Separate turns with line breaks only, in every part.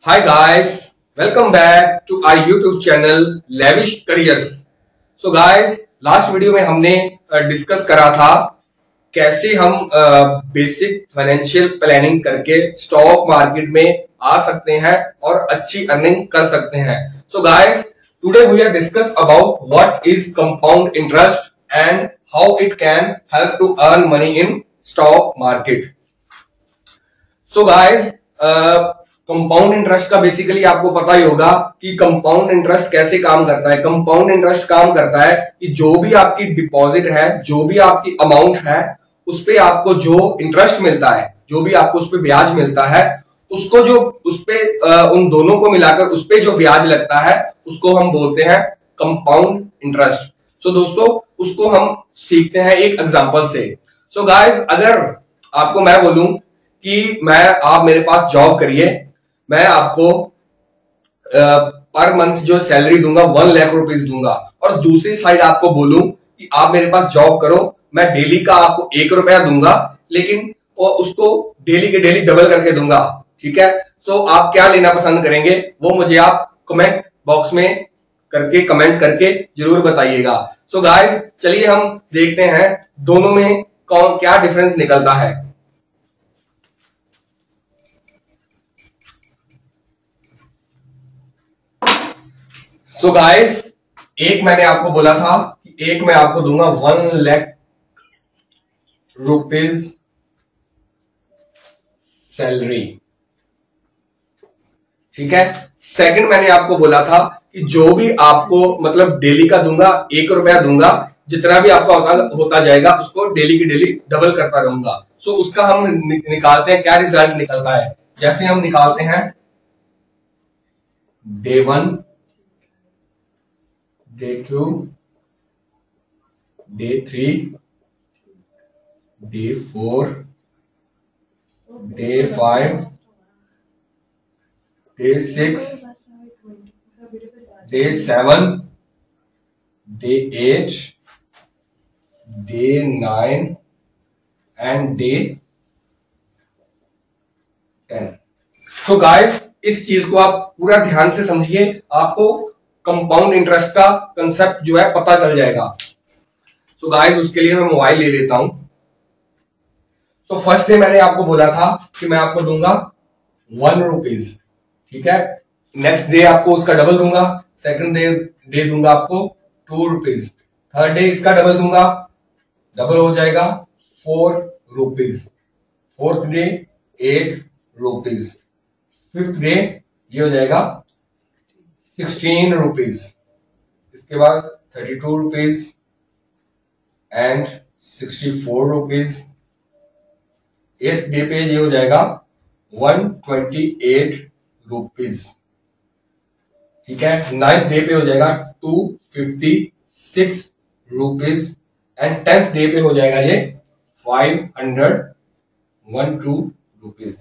Hi guys, welcome back to our YouTube channel Lavish Careers. So guys, last video में हमने discuss करा था कैसे हम बेसिक फाइनेंशियल प्लानिंग करके स्टॉक मार्केट में आ सकते हैं और अच्छी अर्निंग कर सकते हैं. So guys, today we are discuss about what is compound interest and how it can help to earn money in stock market. So guys, compound interest का बेसिकली आपको पता ही होगा कि कंपाउंड इंटरेस्ट कैसे काम करता है. कंपाउंड इंटरेस्ट काम करता है कि जो भी आपकी डिपॉजिट है, जो भी आपकी अमाउंट है, उस पे आपको जो इंटरेस्ट मिलता है, जो भी आपको उस पे ब्याज मिलता है, उसको जो उस पे उन दोनों को मिलाकर उस पे जो ब्याज लगता है उसको हम बोलते हैं कंपाउंड इंटरेस्ट. सो दोस्तों, उसको हम सीखते हैं एक एग्जांपल से. सो गाइस, अगर आपको मैं बोलूं कि आप मेरे पास जॉब करिए, मैं आपको पर मंथ जो सैलरी दूंगा 1 लाख रुपीस दूंगा, और दूसरी साइड आपको बोलूं कि आप मेरे पास जॉब करो, मैं डेली का आपको 1 रुपया दूंगा, लेकिन उसको डेली के डेली डबल करके दूंगा. ठीक है, तो आप क्या लेना पसंद करेंगे वो मुझे आप कमेंट बॉक्स में कमेंट करके जरूर बताइएगा. सो गाइस, चलिए हम देखते हैं दोनों में क्या डिफरेंस निकलता है. सो गाइस, एक मैंने आपको बोला था कि एक मैं आपको दूंगा 1 लाख रुपीज सैलरी. ठीक है. सेकंड मैंने आपको बोला था कि जो भी आपको मतलब डेली का दूंगा, 1 रुपया दूंगा, जितना भी आपका होता जाएगा उसको डेली की डेली डबल करता रहूंगा. सो उसका हम निकालते हैं, क्या रिजल्ट निकलता है. जैसे हम निकालते हैं day 1, day 2, day 3, day 4, day 5, day 6, day 7, day 8, day 9 and day 10. So guys, इस चीज को आप पूरा ध्यान से समझिए, आपको कंपाउंड इंटरेस्ट का कंसेप्ट जो है पता चल जाएगा. सो गाइस, उसके लिए मैं मोबाइल ले लेता हूं. सो फर्स्ट डे मैंने आपको बोला था कि मैं आपको दूंगा 1 रुपीज. ठीक है. नेक्स्ट डे आपको उसका डबल दूंगा. सेकंड डे दूंगा आपको 2 रुपीज. थर्ड डे इसका डबल दूंगा, डबल हो जाएगा 4 rupees. Fourth day 8 rupees. Fifth day ये हो जाएगा 16 रुपीज. इसके बाद 32 rupees and 64 rupees. Eighth day पे ये हो जाएगा 128 रुपीज. ठीक है. नाइन्थ डे पे हो जाएगा 256 रुपीज एंड 10th डे पे हो जाएगा ये 512 रुपीज.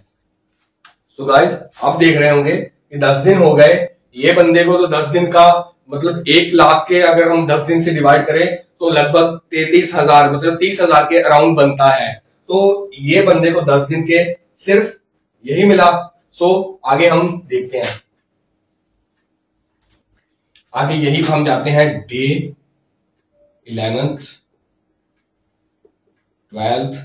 सो गाइस, आप देख रहे होंगे कि 10 दिन हो गए. ये बंदे को तो 10 दिन का मतलब 1 लाख के अगर हम 10 दिन से डिवाइड करें तो लगभग 33,000 मतलब 30,000 के अराउंड बनता है. तो ये बंदे को 10 दिन के सिर्फ यही मिला. सो आगे हम देखते हैं. आगे यही हम जाते हैं day 11th, 12th,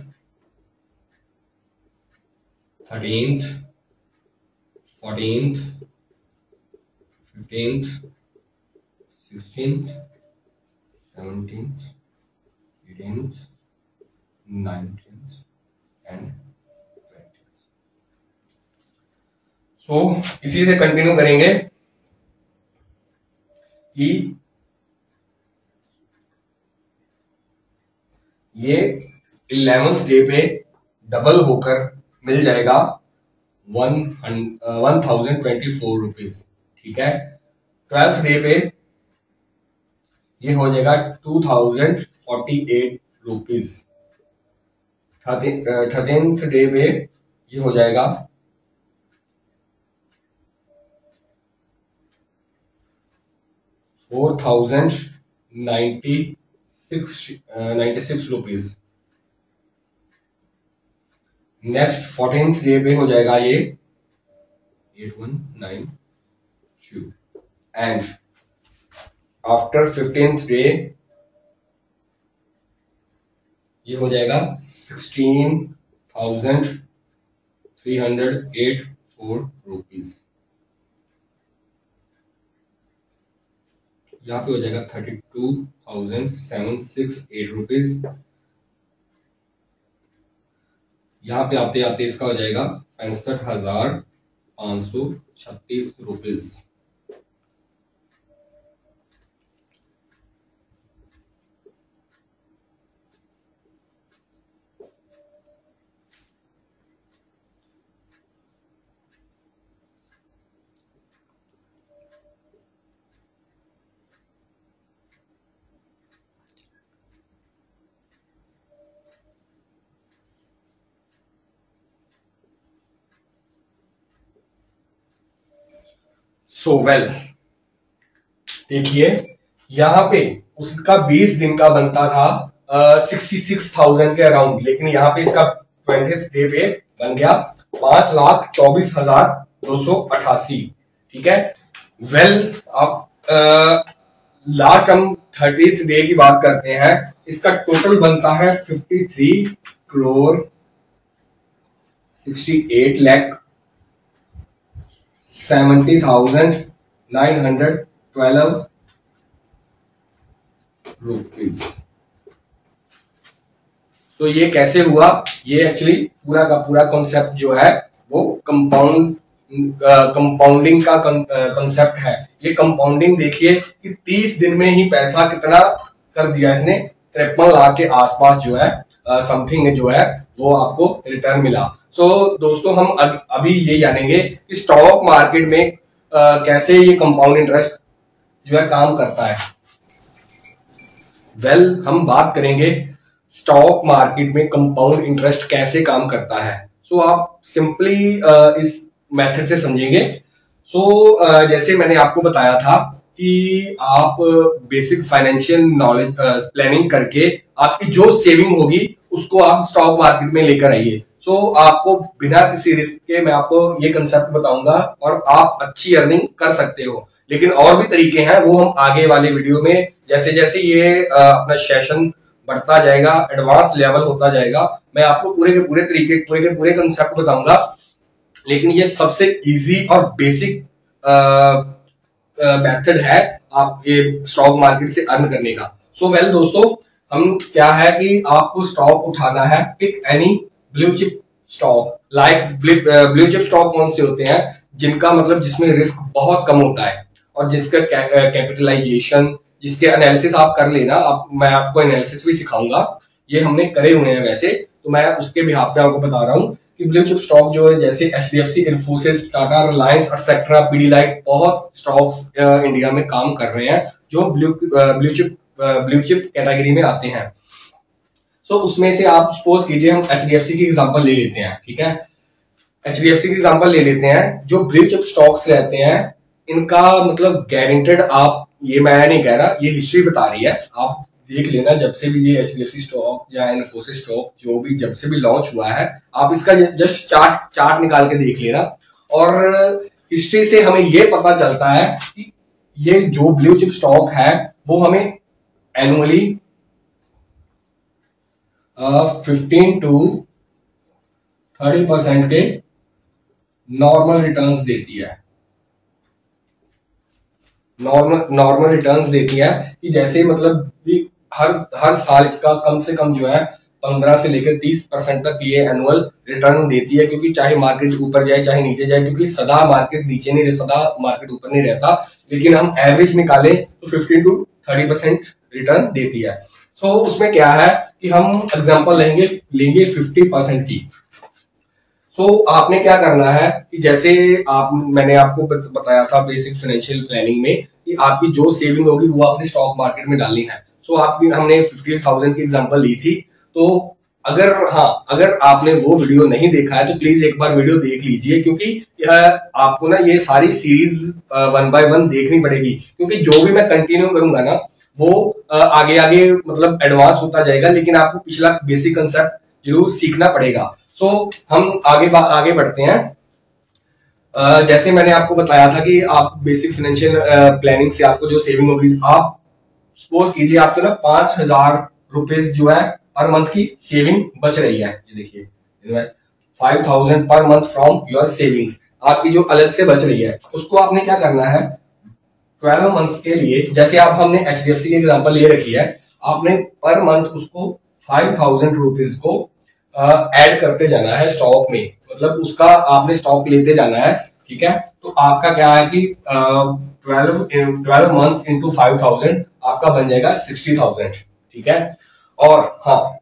13th, 14th, 15th, 16th, 17th, 18th, 19th and 20th. सो इसी से कंटिन्यू करेंगे कि ये 11th डे पे डबल होकर मिल जाएगा 1024 रुपीज. ठीक है. 12th डे पे ये हो जाएगा 2048 रुपीज. 13th डे पे ये हो जाएगा 4096 रुपीज. नेक्स्ट 14th डे पे हो जाएगा ये 8192 एंड आफ्टर 15th डे ये हो जाएगा 16,384 रुपीज। यहाँ पे हो जाएगा 32,768 रुपीज। यहाँ पे आते आते इसका हो जाएगा 65,536 रुपीज। सो वेल देखिए यहाँ पे उसका 20 दिन का बनता था 66,000 के अराउंड, लेकिन यहाँ पे इसका 20th डे पे बन गया 5,24,288। ठीक है। वेल अब लास्ट हम 30th डे की बात करते हैं। इसका टोटल बनता है 53,68,70,912 रुपीज। तो ये कैसे हुआ? ये एक्चुअली पूरा का पूरा कॉन्सेप्ट जो है वो कंपाउंडिंग का कॉन्सेप्ट है। ये कंपाउंडिंग देखिए कि 30 दिन में ही पैसा कितना कर दिया इसने, 53 लाख के आसपास जो है समथिंग जो है वो आपको रिटर्न मिला। सो दोस्तों हम अभी ये जानेंगे कि स्टॉक मार्केट में कैसे ये कंपाउंड इंटरेस्ट जो है काम करता है। वेल हम बात करेंगे स्टॉक मार्केट में कंपाउंड इंटरेस्ट कैसे काम करता है। सो आप सिंपली इस मेथड से समझेंगे। जैसे मैंने आपको बताया था कि आप बेसिक फाइनेंशियल नॉलेज प्लानिंग करके आपकी जो सेविंग होगी उसको आप स्टॉक मार्केट में लेकर आइए। आपको बिना किसी रिस्क के मैं आपको ये कंसेप्ट बताऊंगा और आप अच्छी अर्निंग कर सकते हो। लेकिन और भी तरीके हैं, वो हम आगे वाले वीडियो में जैसे जैसे ये अपना सेशन बढ़ता जाएगा, एडवांस लेवल होता जाएगा, मैं आपको पूरे के पूरे तरीके पूरे कंसेप्ट बताऊंगा। लेकिन ये सबसे इजी और बेसिक मेथड है आप ये स्टॉक मार्केट से अर्न करने का। वेल दोस्तों हम क्या है कि आपको स्टॉक उठाना है, pick any blue chip stock. Like blue chip stock कौन से होते हैं? जिनका मतलब जिसमें रिस्क बहुत कम होता है और जिसका कैपिटलाइजेशन, जिसके एनालिसिस आप कर लेना। मैं आपको एनालिसिस भी सिखाऊंगा, ये हमने करे हुए हैं वैसे, तो मैं उसके बिहाफ पे आपको बता रहा हूँ कि ब्लू चिप स्टॉक जो है जैसे HDFC, इन्फोसिस, टाटा, रिलायंस, एक्सेट्रा, पीडीलाइट, बहुत स्टॉक्स इंडिया में काम कर रहे हैं जो ब्लू चिप कैटेगरी में आते हैं। उसमें से आप सपोज कीजिए हम HDFC की एग्जांपल ले लेते हैं। ठीक है, HDFC की एग्जांपल ले लेते हैं। जो ब्लू चिप स्टॉक्स रहते हैं इनका मतलब गारंटेड, आप ये मैं नहीं कह रहा, ये हिस्ट्री बता रही है, आप देख लेना। जब से भी ये HDFC स्टॉक या इन्फोसिस स्टॉक जो भी जब से भी लॉन्च हुआ है, आप इसका जस्ट चार्ट निकाल के देख लेना। और हिस्ट्री से हमें ये पता चलता है कि ये जो ब्लू चिप स्टॉक है वो हमें एनुअली 15 to 30% के नॉर्मल रिटर्न्स देती है। नॉर्मल रिटर्न्स देती है कि जैसे मतलब भी हर साल इसका कम से कम जो है 15 से लेकर 30% तक ये एनुअल रिटर्न देती है। क्योंकि चाहे मार्केट ऊपर जाए चाहे नीचे जाए, क्योंकि सदा मार्केट नीचे नहीं, सदा मार्केट ऊपर नहीं रहता, लेकिन हम एवरेज निकाले तो 15 to 30% रिटर्न देती है। उसमें क्या है कि हम एग्जांपल लेंगे 50% की। आपने क्या करना है कि जैसे मैंने आपको बताया था बेसिक फाइनेंशियल प्लानिंग में कि आपकी जो सेविंग होगी वो आपने स्टॉक मार्केट में डालनी है। हमने 50,000 की एग्जांपल ली थी। तो अगर आपने वो वीडियो नहीं देखा है तो प्लीज एक बार वीडियो देख लीजिए, क्योंकि आपको ना ये सारी सीरीज 1 by 1 देखनी पड़ेगी। क्योंकि जो भी मैं कंटिन्यू करूंगा ना वो आगे मतलब एडवांस होता जाएगा, लेकिन आपको पिछला बेसिक कंसेप्ट जरूर सीखना पड़ेगा। हम आगे बढ़ते हैं। जैसे मैंने आपको बताया था कि आप बेसिक फाइनेंशियल प्लानिंग से आपको जो सेविंग होगी, आप सपोज कीजिए आपको ना 5,000 रुपीज जो है पर मंथ की सेविंग बच रही है। ये देखिए 5,000 per month from your savings, आपकी जो अलग से बच रही है उसको आपने क्या करना है 12 मंथ्स के लिए, जैसे आप हमने HDFC की एग्जांपल ले रखी है, आपने पर मंथ उसको 5,000 रुपीज को ऐड करते जाना है स्टॉक में, मतलब उसका आपने स्टॉक लेते जाना है। ठीक है, तो आपका क्या है कि 12 मंथ्स इंटू 5,000 आपका बन जाएगा 60,000। ठीक है, और हाँ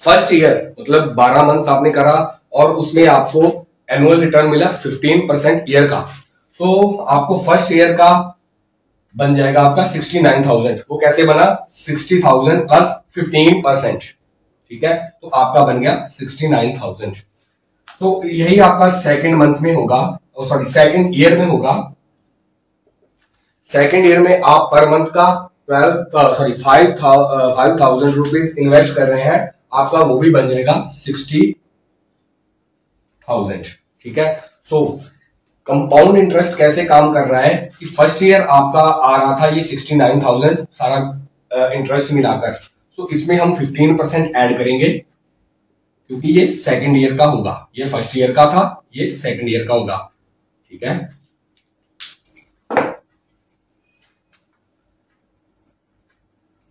फर्स्ट ईयर मतलब 12 मंथ्स आपने करा और उसमें आपको एनुअल रिटर्न मिला 15% ईयर का, तो आपको फर्स्ट ईयर का बन जाएगा आपका 69,000। वो कैसे बना 60,000 प्लस 15%। ठीक है, तो आपका बन गया 69,000। तो यही आपका सेकंड मंथ में होगा, सॉरी सेकंड ईयर में होगा। सेकंड ईयर में आप पर मंथ का 5,000 रुपीज इन्वेस्ट कर रहे हैं, आपका वो भी बन जाएगा 60,000। ठीक है, सो कंपाउंड इंटरेस्ट कैसे काम कर रहा है कि फर्स्ट ईयर आपका आ रहा था ये 69,000 सारा इंटरेस्ट मिलाकर, सो इसमें हम 15% ऐड करेंगे क्योंकि ये सेकंड ईयर का होगा, ये फर्स्ट ईयर का था, ये सेकंड ईयर का होगा। ठीक है,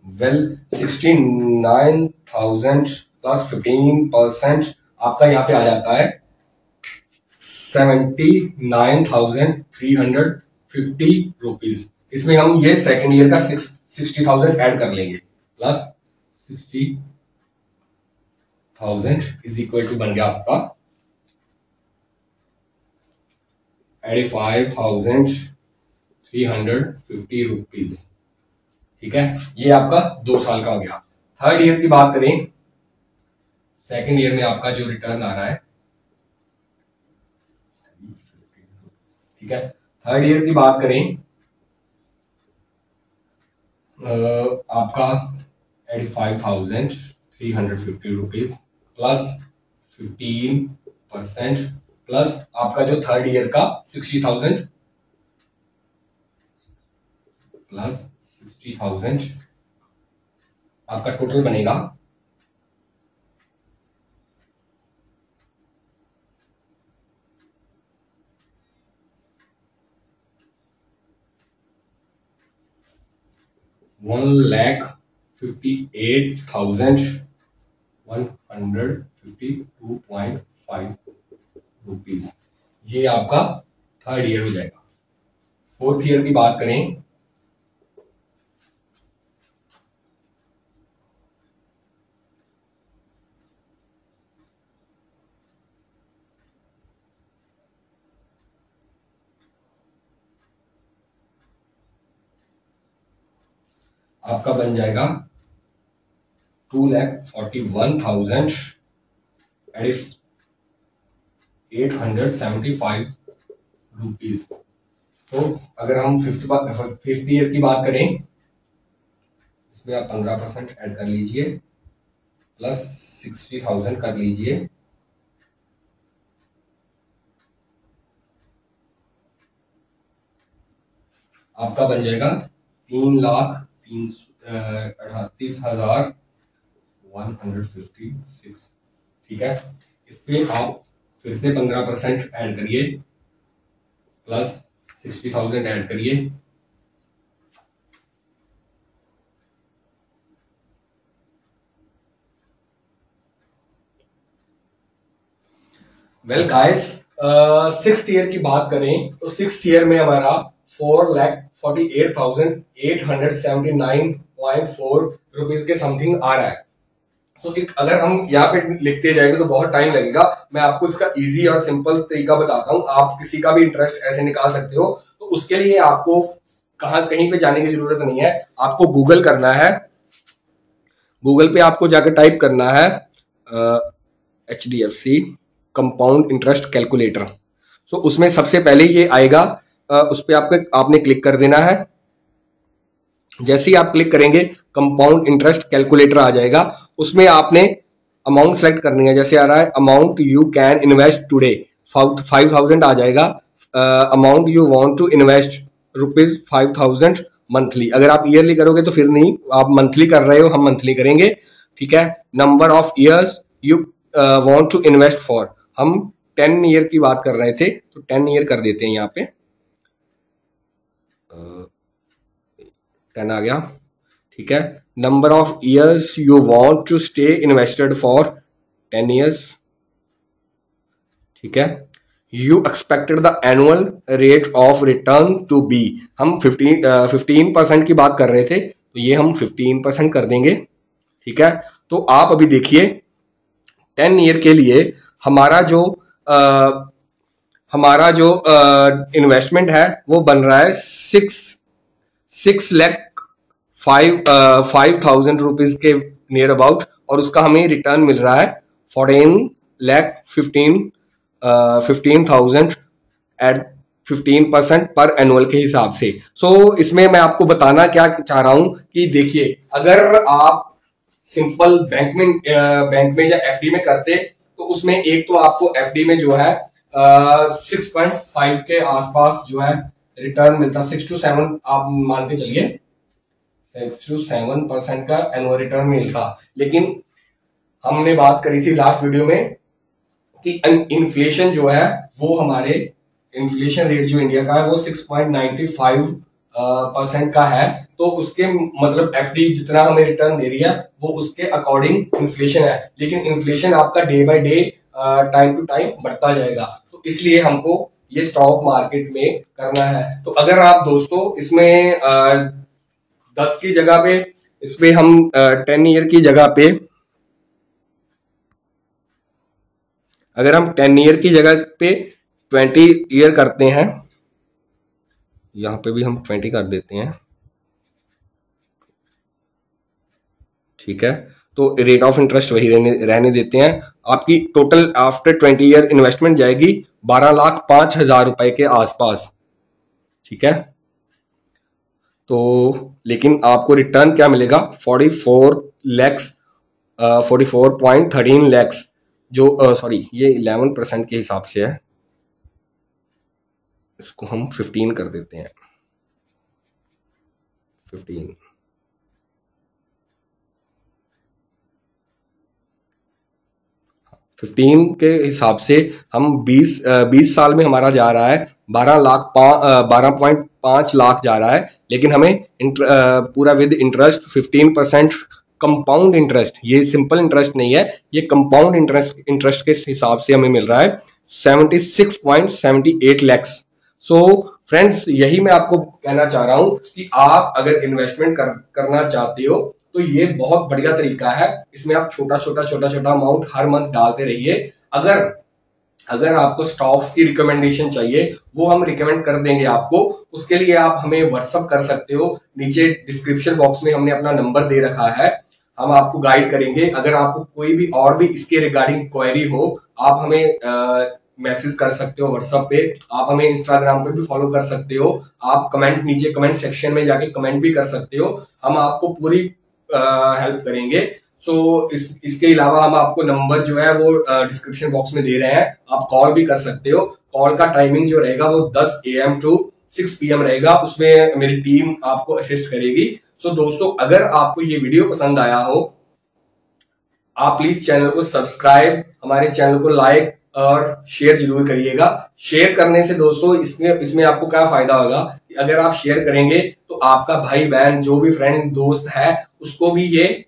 वेल 69,000 प्लस 15% आपका यहां पे आ जाता है 79,350 रुपीज। इसमें हम ये सेकंड ईयर का 60,000 ऐड कर लेंगे, प्लस 60,000 इज इक्वल टू बन गया आपका 85,350 रुपीज। ठीक है, ये आपका 2 साल का हो गया। थर्ड ईयर की बात करें, सेकंड ईयर में आपका जो रिटर्न आ रहा है, ठीक है, थर्ड ईयर की बात करें आपका 85,350 रुपीज प्लस 15% प्लस आपका जो थर्ड ईयर का 60,000 प्लस 60,000 आपका टोटल बनेगा 1,58,152.5 रुपीज। ये आपका थर्ड ईयर हो जाएगा। फोर्थ ईयर की बात करें, आपका बन जाएगा 2,41,875 रुपीज। तो अगर हम फिफ्थ ईयर की बात करें, इसमें आप 15% ऐड कर लीजिए प्लस 60,000 कर लीजिए, आपका बन जाएगा 3,38,156। ठीक है, इस पे आप फिर से 15% ऐड करिए प्लस 60,000 ऐड करिए, वेल गाइस सिक्स्थ ईयर की बात करें तो सिक्स्थ ईयर में हमारा 4,48,879.4 रुपीज के समथिंग आ रहा है। तो अगर हम यहाँ पे लिखते जाएंगे तो बहुत टाइम लगेगा। मैं आपको इसका इजी और सिंपल तरीका बताता हूँ, आप किसी का भी इंटरेस्ट ऐसे निकाल सकते हो। तो उसके लिए आपको कहीं पे जाने की जरूरत नहीं है, आपको गूगल करना है। गूगल पे आपको जाकर टाइप करना है HDFC कंपाउंड इंटरेस्ट कैलकुलेटर। सो उसमें सबसे पहले ये आएगा, उस पर आपने क्लिक कर देना है। जैसे ही आप क्लिक करेंगे कंपाउंड इंटरेस्ट कैलकुलेटर आ जाएगा। उसमें आपने अमाउंट सेलेक्ट करनी है, जैसे आ रहा है amount you can invest today 5,000 आ जाएगा, amount you want to invest ₹5,000 monthly. अगर आप ईयरली करोगे तो फिर नहीं, आप मंथली कर रहे हो, हम मंथली करेंगे, ठीक है। Number of years you want to invest for, हम 10 ईयर की बात कर रहे थे तो 10 ईयर कर देते हैं, यहाँ पे 10 आ गया, ठीक है। Number of years you want to stay invested for 10 years, ठीक है। You expected the annual rate of return to be, हम 15% की बात कर रहे थे तो ये हम 15% कर देंगे, ठीक है। तो आप अभी देखिए 10 ईयर के लिए हमारा जो इन्वेस्टमेंट है वो बन रहा है 6,05,000 रुपीज के नियर अबाउट, और उसका हमें रिटर्न मिल रहा है 14,15,000 एट 15% पर एनुअल के हिसाब से। सो इसमें मैं आपको बताना क्या चाह रहा हूं कि देखिए, अगर आप सिंपल बैंक में या एफडी में करते तो उसमें एक तो आपको एफडी में जो है 6.5 के आसपास जो है रिटर्न मिलता, 6 to 7 आप मान के चलिए 6 to 7% का एनुअल रिटर्न मिलता। लेकिन हमने बात करी थी लास्ट वीडियो में कि इन्फ्लेशन जो है वो हमारे इन्फ्लेशन रेट जो इंडिया का है वो 6.95% का है, तो उसके मतलब एफडी जितना हमें रिटर्न दे रही है वो उसके अकॉर्डिंग इन्फ्लेशन है। लेकिन इन्फ्लेशन आपका day by day time to time बढ़ता जाएगा, तो इसलिए हमको ये स्टॉक मार्केट में करना है। तो अगर आप दोस्तों इसमें 10 की जगह पे, इसमें हम 10 ईयर की जगह पे, अगर हम 10 ईयर की जगह पे 20 ईयर करते हैं, यहां पे भी हम 20 कर देते हैं, ठीक है। तो रेट ऑफ इंटरेस्ट वही रहने देते हैं। आपकी टोटल आफ्टर 20 ईयर इन्वेस्टमेंट जाएगी 12,05,000 रुपए के आसपास, ठीक है। तो लेकिन आपको रिटर्न क्या मिलेगा, 44.13 लाख, जो सॉरी ये 11% के हिसाब से है, इसको हम 15 कर देते हैं, 15 के हिसाब से हम 20 साल में हमारा जा रहा है 12.5 लाख जा रहा है। लेकिन हमें पूरा विद इंटरेस्ट 15% कंपाउंड इंटरेस्ट, ये सिंपल इंटरेस्ट नहीं है, ये कंपाउंड इंटरेस्ट के हिसाब से हमें मिल रहा है 76.78 लाख। सो फ्रेंड्स, यही मैं आपको कहना चाह रहा हूं कि आप अगर इन्वेस्टमेंट करना चाहते हो तो ये बहुत बढ़िया तरीका है। इसमें आप छोटा छोटा अमाउंट हर मंथ डालते रहिए। अगर आपको स्टॉक्स की रिकमेंडेशन चाहिए वो हम रिकमेंड कर देंगे आपको, उसके लिए आप हमें व्हाट्सअप कर सकते हो। नीचे डिस्क्रिप्शन बॉक्स में हमने अपना नंबर दे रखा है, हम आपको गाइड करेंगे। अगर आपको कोई भी और भी इसके रिगार्डिंग क्वेरी हो, आप हमें मैसेज कर सकते हो व्हाट्सएप पे, आप हमें इंस्टाग्राम पे भी फॉलो कर सकते हो, आप कमेंट नीचे कमेंट सेक्शन में जाके कमेंट भी कर सकते हो, हम आपको पूरी हेल्प करेंगे। सो इसके अलावा हम आपको नंबर जो है वो डिस्क्रिप्शन बॉक्स में दे रहे हैं, आप कॉल भी कर सकते हो। कॉल का टाइमिंग जो रहेगा वो 10 AM to 6 PM रहेगा, उसमें मेरी टीम आपको असिस्ट करेगी। सो दोस्तों, अगर आपको ये वीडियो पसंद आया हो, आप प्लीज चैनल को सब्सक्राइब, हमारे चैनल को लाइक और शेयर जरूर करिएगा। शेयर करने से दोस्तों इसमें आपको क्या फायदा होगा कि अगर आप शेयर करेंगे तो आपका भाई बहन जो भी फ्रेंड दोस्त है उसको भी ये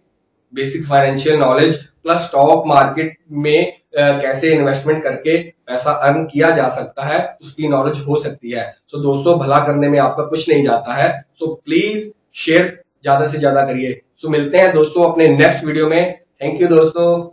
basic financial knowledge plus stock market में कैसे इन्वेस्टमेंट करके पैसा अर्न किया जा सकता है उसकी नॉलेज हो सकती है। सो दोस्तों, भला करने में आपका कुछ नहीं जाता है। सो प्लीज शेयर ज्यादा से ज्यादा करिए। सो मिलते हैं दोस्तों अपने नेक्स्ट वीडियो में। थैंक यू दोस्तों।